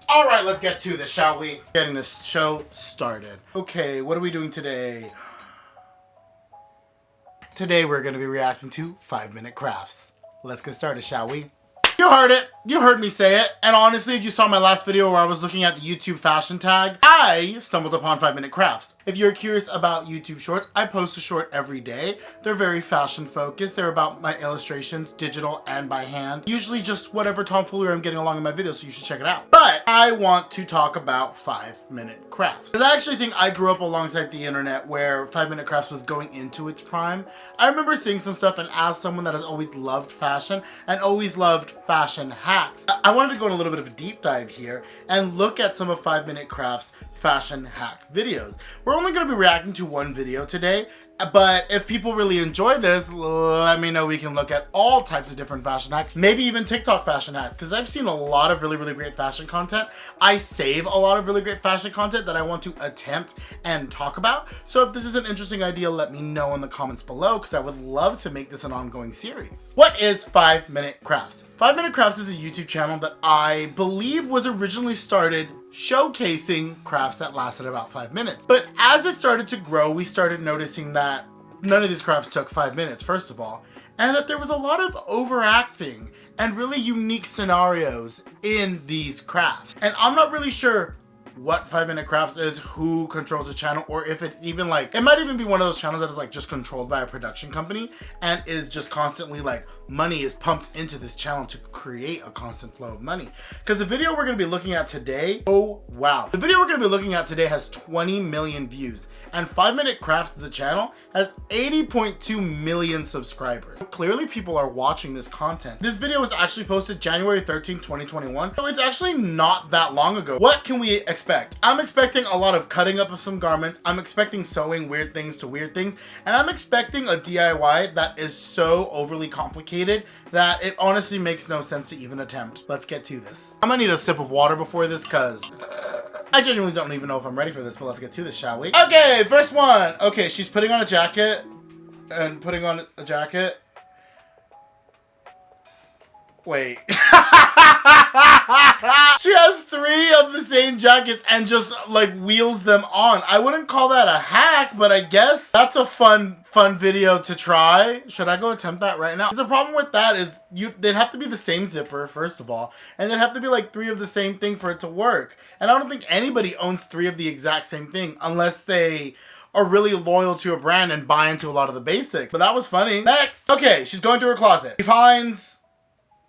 All right, let's get to this, shall we? Getting this show started. Okay, what are we doing today? Today we're going to be reacting to 5-minute crafts. Let's get started, shall we? You heard it. You heard me say it. And honestly, if you saw my last video where I was looking at the YouTube fashion tag, I stumbled upon 5-minute crafts. If you're curious about YouTube shorts, I post a short every day. They're very fashion focused. They're about my illustrations, digital and by hand. Usually just whatever tomfoolery I'm getting along in my videos, so you should check it out. But I want to talk about 5-minute crafts. Because I actually think I grew up alongside the internet where 5-minute crafts was going into its prime. I remember seeing some stuff, and as someone that has always loved fashion and always loved fashion hacks, I wanted to go on a little bit of a deep dive here and look at some of 5-minute crafts fashion hack videos. We're only going to be reacting to one video today, but if people really enjoy this, let me know. We can look at all types of different fashion hacks, maybe even TikTok fashion hacks, because I've seen a lot of really great fashion content. I save a lot of really great fashion content that I want to attempt and talk about. So if this is an interesting idea, let me know in the comments below, because I would love to make this an ongoing series. What is 5-minute crafts? 5-minute crafts is a YouTube channel that I believe was originally started showcasing crafts that lasted about 5 minutes. But as it started to grow, we started noticing that none of these crafts took 5 minutes, first of all, and that there was a lot of overacting and really unique scenarios in these crafts. And I'm not really sure what 5-minute crafts is, who controls the channel, or if it even it might even be one of those channels that is just controlled by a production company and is just constantly money is pumped into this channel to create a constant flow of money. Because the video we're going to be looking at today, oh wow, the video we're going to be looking at today has 20 million views, and 5-minute crafts, the channel, has 80.2 million subscribers. Clearly people are watching this content. This video was actually posted January 13, 2021, so it's actually not that long ago. What can we expect? I'm expecting a lot of cutting up of some garments. I'm expecting sewing weird things to weird things, and I'm expecting a DIY that is so overly complicated that it honestly makes no sense to even attempt. Let's get to this. I'm gonna need a sip of water before this, because I genuinely don't even know if I'm ready for this, but let's get to this, shall we? Okay, first one. Okay, she's putting on a jacket and putting on a jacket. Wait. She has 3 of the same jackets and just wheels them on. I wouldn't call that a hack, but I guess that's a fun video to try. Should I go attempt that right now? The problem with that is they'd have to be the same zipper, first of all, and they'd have to be 3 of the same thing for it to work. And I don't think anybody owns 3 of the exact same thing unless they are really loyal to a brand and buy into a lot of the basics. But that was funny. Next. Okay, she's going through her closet. She finds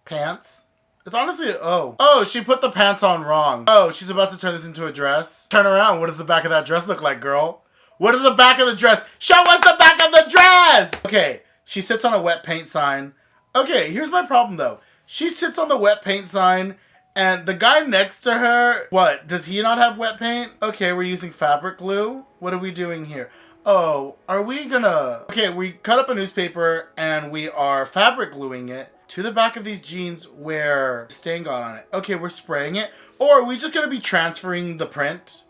pants. It's honestly, oh, she put the pants on wrong. Oh, she's about to turn this into a dress. Turn around. What does the back of that dress look like, girl? What is the back of the dress? Show us the back of the dress! Okay, she sits on a wet paint sign. Okay, here's my problem though. She sits on the wet paint sign, and the guy next to her, what? Does he not have wet paint? Okay, we're using fabric glue. What are we doing here? Oh, are we gonna... Okay, we cut up a newspaper and we are fabric gluing it to the back of these jeans where stain got on it. Okay, we're spraying it. Or are we just gonna be transferring the print?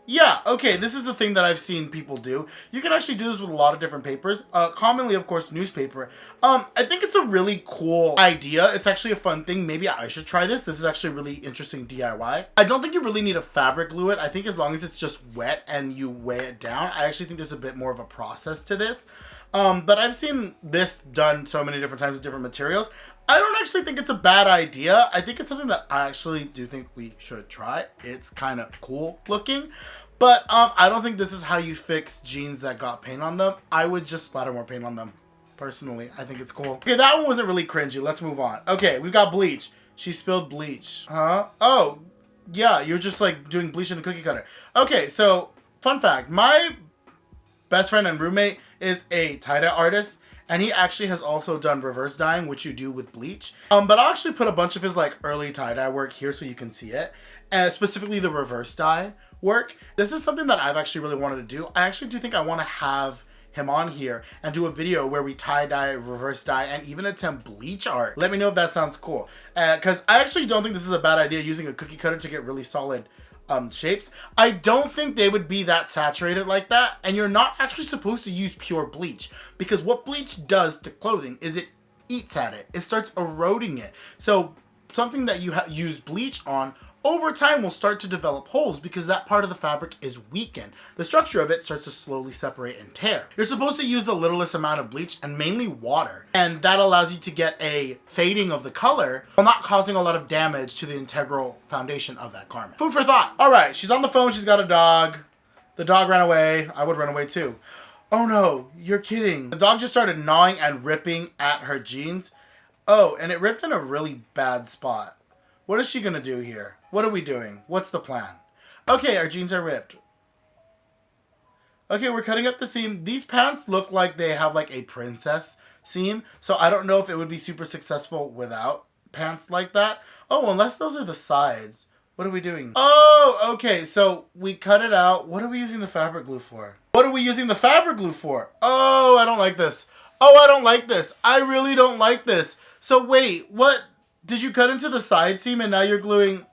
Yeah, okay, this is the thing that I've seen people do. You can actually do this with a lot of different papers. Commonly, of course, newspaper. I think it's a really cool idea. It's actually a fun thing. Maybe I should try this. This is actually a really interesting DIY. I don't think you really need to fabric glue it. I think as long as it's just wet and you weigh it down, I actually think there's a bit more of a process to this. But I've seen this done so many different times with different materials. I don't actually think it's a bad idea. I think it's something that I actually do think we should try. It's kind of cool looking. But I don't think this is how you fix jeans that got paint on them. I would just splatter more paint on them. Personally, I think it's cool. Okay, that one wasn't really cringy. Let's move on. Okay, we've got bleach. She spilled bleach. Huh? Oh, yeah, you're just doing bleach in a cookie cutter. Okay, so fun fact. My best friend and roommate is a tie-dye artist. And he actually has also done reverse dyeing, which you do with bleach. But I'll actually put a bunch of his early tie-dye work here so you can see it. And specifically the reverse dye work. This is something that I've actually really wanted to do. I actually do think I want to have him on here and do a video where we tie-dye, reverse dye, and even attempt bleach art. Let me know if that sounds cool. Because I actually don't think this is a bad idea, using a cookie cutter to get really solid shapes. I don't think they would be that saturated like that, and you're not actually supposed to use pure bleach, because what bleach does to clothing is it eats at it. It starts eroding it. So something that you use bleach on over time will start to develop holes because that part of the fabric is weakened. The structure of it starts to slowly separate and tear. You're supposed to use the littlest amount of bleach and mainly water, and that allows you to get a fading of the color while not causing a lot of damage to the integral foundation of that garment. Food for thought. All right, she's on the phone, she's got a dog. The dog ran away. I would run away too. Oh no, you're kidding. The dog just started gnawing and ripping at her jeans. Oh, and it ripped in a really bad spot. What is she gonna do here? What are we doing? What's the plan? Okay, our jeans are ripped. Okay, we're cutting up the seam. These pants look like they have like a princess seam, so I don't know if it would be super successful without pants like that. Oh, unless those are the sides. What are we doing? Oh, okay, so we cut it out. What are we using the fabric glue for? What are we using the fabric glue for? Oh, I don't like this. Oh, I don't like this. I really don't like this. So wait, what? Did you cut into the side seam and now you're gluing?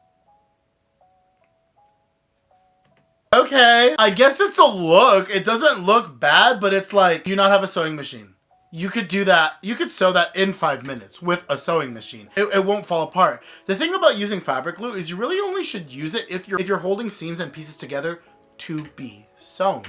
Okay, I guess it's a look. It doesn't look bad, but it's like, do you not have a sewing machine? You could do that. You could sew that in 5 minutes with a sewing machine. It won't fall apart. The thing about using fabric glue is you really only should use it if you're holding seams and pieces together to be sewn.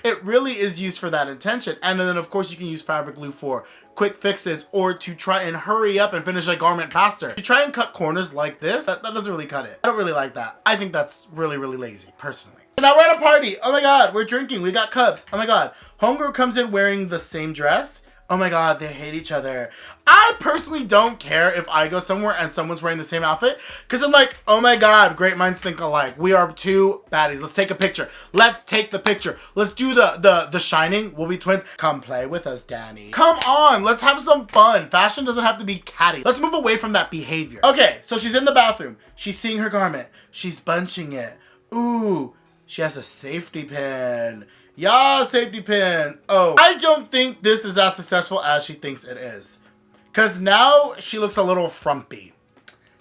It really is used for that intention. And then of course you can use fabric glue for quick fixes or to try and hurry up and finish a garment faster. To try and cut corners like this, that doesn't really cut it. I don't really like that. I think that's really, really lazy, personally. Now we're at a party. Oh my God, we're drinking. We got cups. Oh my God. Homegirl comes in wearing the same dress. Oh my God, they hate each other. I personally don't care if I go somewhere and someone's wearing the same outfit, because I'm like, oh my God, great minds think alike. We are two baddies. Let's take a picture. Let's take the picture. Let's do the Shining. We'll be twins. Come play with us, Danny. Come on, let's have some fun. Fashion doesn't have to be catty. Let's move away from that behavior. Okay, so she's in the bathroom. She's seeing her garment. She's bunching it. Ooh, she has a safety pin. Yeah, safety pin. Oh, I don't think this is as successful as she thinks it is. Because now she looks a little frumpy.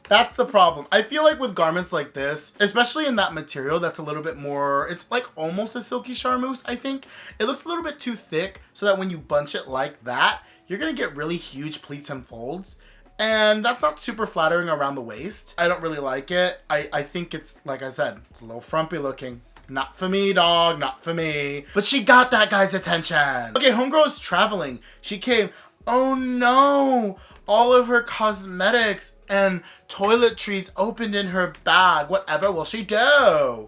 That's the problem. I feel like with garments like this, especially in that material that's a little bit more, it's like almost a silky charmeuse, I think. It looks a little bit too thick so that when you bunch it like that, you're going to get really huge pleats and folds. And that's not super flattering around the waist. I don't really like it. I think it's, like I said, it's a little frumpy looking. Not for me, dog, not for me. But she got that guy's attention. Okay, homegirl is traveling. She came, oh no, all of her cosmetics and toiletries opened in her bag. Whatever will she do?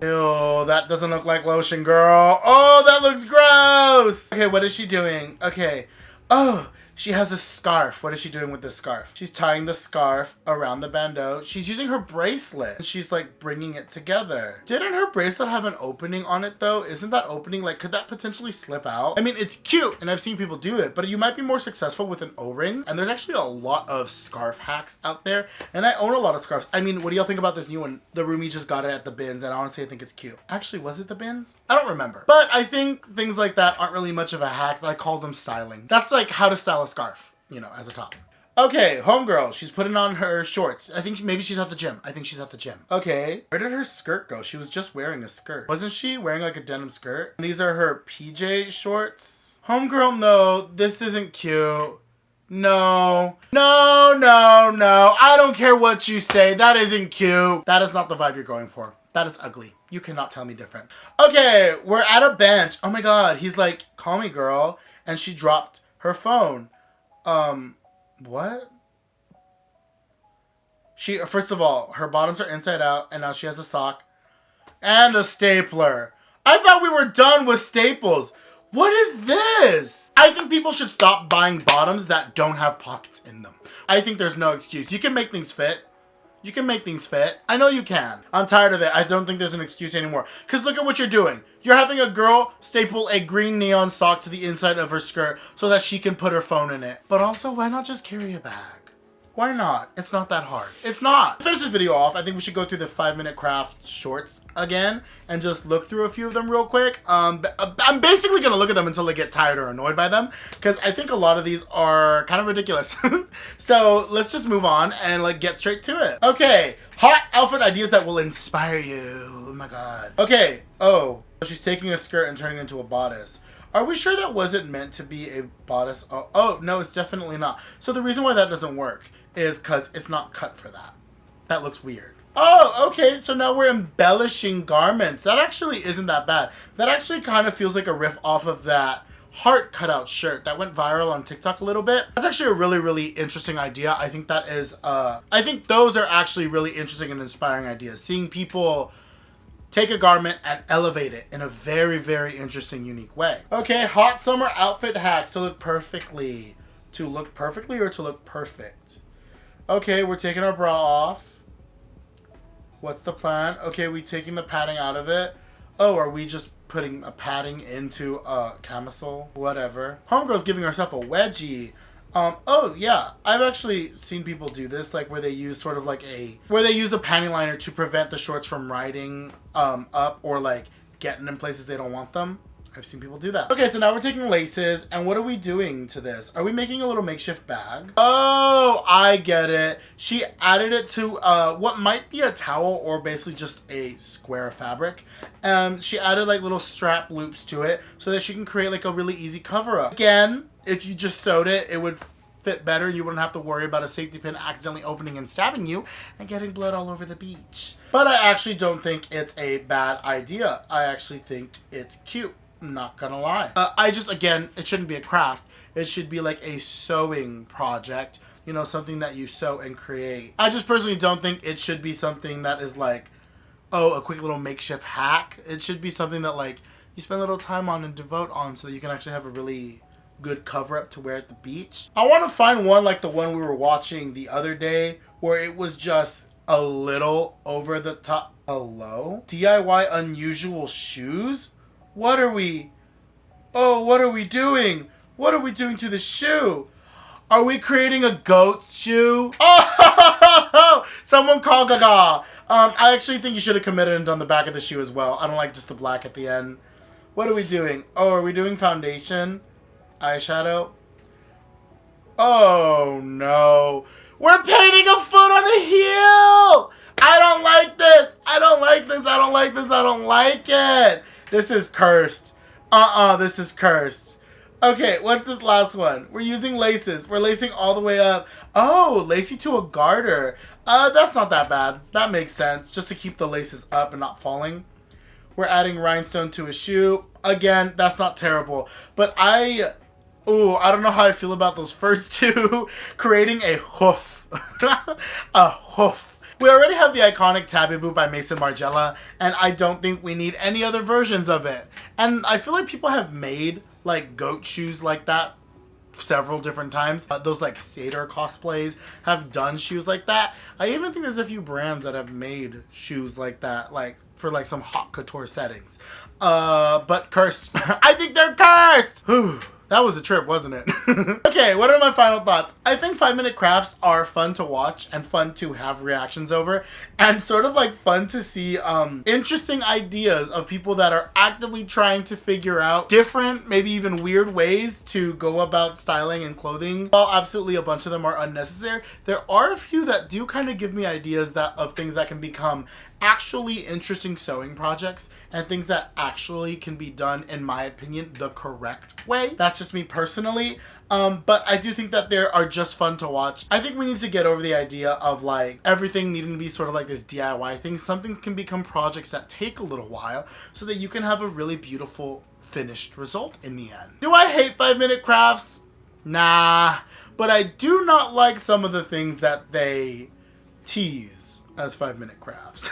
Ew, that doesn't look like lotion, girl. Oh, that looks gross. Okay, what is she doing? Okay, oh, she has a scarf. What is she doing with this scarf? She's tying the scarf around the bandeau. She's using her bracelet. She's like bringing it together. Didn't her bracelet have an opening on it though? Isn't that opening, like, could that potentially slip out? I mean, it's cute and I've seen people do it, but you might be more successful with an O-ring. And there's actually a lot of scarf hacks out there. And I own a lot of scarves. I mean, what do y'all think about this new one? The roomie just got it at the bins and honestly I think it's cute. Actually, was it the bins? I don't remember. But I think things like that aren't really much of a hack. I call them styling. That's like how to style a scarf, you know, as a top. Okay, homegirl, she's putting on her shorts. I think maybe she's at the gym. I think she's at the gym. Okay, where did her skirt go? She was just wearing a skirt. Wasn't she wearing like a denim skirt? These are her PJ shorts. Homegirl, no, this isn't cute. No, no, no, no. I don't care what you say. That isn't cute. That is not the vibe you're going for. That is ugly. You cannot tell me different. Okay, we're at a bench. Oh my God, he's like, call me girl. And she dropped her phone. What? First of all, her bottoms are inside out and now she has a sock and a stapler. I thought we were done with staples. What is this? I think people should stop buying bottoms that don't have pockets in them. I think there's no excuse. You can make things fit. You can make things fit. I know you can. I'm tired of it. I don't think there's an excuse anymore. Because look at what you're doing. You're having a girl staple a green neon sock to the inside of her skirt so that she can put her phone in it. But also, why not just carry a bag? Why not? It's not that hard. It's not. To finish this video off, I think we should go through the 5-minute craft shorts again and just look through a few of them real quick. I'm basically gonna look at them until I get tired or annoyed by them because I think a lot of these are kind of ridiculous. So let's just move on and like get straight to it. Okay, hot outfit ideas that will inspire you. Oh my God. Okay, oh, she's taking a skirt and turning it into a bodice. Are we sure that wasn't meant to be a bodice? Oh, no, it's definitely not. So the reason why that doesn't work is because it's not cut for that. That looks weird. Oh, okay, so now we're embellishing garments. That actually isn't that bad. That actually kind of feels like a riff off of that heart cutout shirt that went viral on TikTok a little bit. That's actually a really, really interesting idea. I think that is, I think those are actually really interesting and inspiring ideas. Seeing people take a garment and elevate it in a very, very interesting, unique way. Okay, hot summer outfit hacks to look perfectly. To look perfectly or to look perfect? Okay, we're taking our bra off. What's the plan? Okay, we taking the padding out of it. Oh, are we just putting a padding into a camisole? Whatever. Homegirl's giving herself a wedgie. Oh yeah, I've actually seen people do this, like where they use sort of like where they use a panty liner to prevent the shorts from riding up or like getting in places they don't want them. I've seen people do that. Okay, so now we're taking laces, and what are we doing to this? Are we making a little makeshift bag? Oh, I get it. She added it to what might be a towel or basically just a square of fabric. She added like little strap loops to it so that she can create like a really easy cover up. Again, if you just sewed it, it would fit better. You wouldn't have to worry about a safety pin accidentally opening and stabbing you and getting blood all over the beach. But I actually don't think it's a bad idea. I actually think it's cute. Not gonna lie. Again, it shouldn't be a craft. It should be like a sewing project. You know, something that you sew and create. I just personally don't think it should be something that is like, oh, a quick little makeshift hack. It should be something that like you spend a little time on and devote on so that you can actually have a really good cover up to wear at the beach. I want to find one like the one we were watching the other day where it was just a little over the top. Hello? DIY unusual shoes? What are we? Oh, what are we doing? What are we doing to the shoe? Are we creating a goat's shoe? Oh, someone call Gaga. I actually think you should have committed and done the back of the shoe as well. I don't like just the black at the end. What are we doing? Oh, are we doing foundation? Eyeshadow? Oh, no. We're painting a foot on a heel. I don't like this. I don't like this. I don't like this. I don't like it. This is cursed. This is cursed. Okay, what's this last one? We're using laces. We're lacing all the way up. Oh, lacy to a garter. That's not that bad. That makes sense. Just to keep the laces up and not falling. We're adding rhinestone to a shoe. Again, that's not terrible. But I don't know how I feel about those first two. Creating a hoof. A hoof. We already have the iconic Tabby Boot by Mason Margiela, and I don't think we need any other versions of it. And I feel like people have made like goat shoes like that several different times. Those like Satyr cosplays have done shoes like that. I even think there's a few brands that have made shoes like that, like for like some hot couture settings. But cursed. I think they're cursed! Whew. That was a trip, wasn't it? Okay, what are my final thoughts? I think 5-minute crafts are fun to watch and fun to have reactions over, and sort of like fun to see interesting ideas of people that are actively trying to figure out different, maybe even weird ways to go about styling and clothing. While absolutely a bunch of them are unnecessary, there are a few that do kind of give me ideas of things that can become actually interesting sewing projects and things that actually can be done, in my opinion, the correct way. That's just me personally. But I do think that they are just fun to watch. I think we need to get over the idea of like everything needing to be sort of like this DIY thing. Some things can become projects that take a little while so that you can have a really beautiful finished result in the end. Do I hate 5-minute crafts? Nah, but I do not like some of the things that they tease as 5-minute crafts.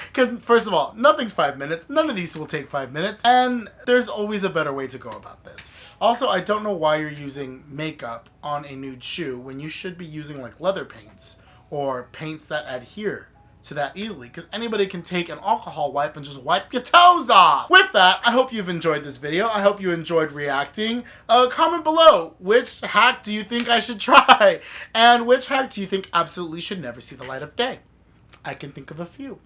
Because first of all, nothing's 5 minutes. None of these will take 5 minutes. And there's always a better way to go about this. Also, I don't know why you're using makeup on a nude shoe when you should be using like leather paints or paints that adhere to that easily, because anybody can take an alcohol wipe and just wipe your toes off. With that, I hope you've enjoyed this video. I hope you enjoyed reacting. Comment below, which hack do you think I should try? And which hack do you think absolutely should never see the light of day? I can think of a few.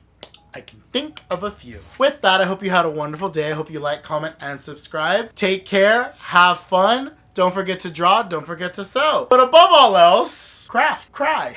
With that, I hope you had a wonderful day. I hope you like, comment, and subscribe. Take care. Have fun. Don't forget to draw. Don't forget to sew. But above all else, craft. Cry.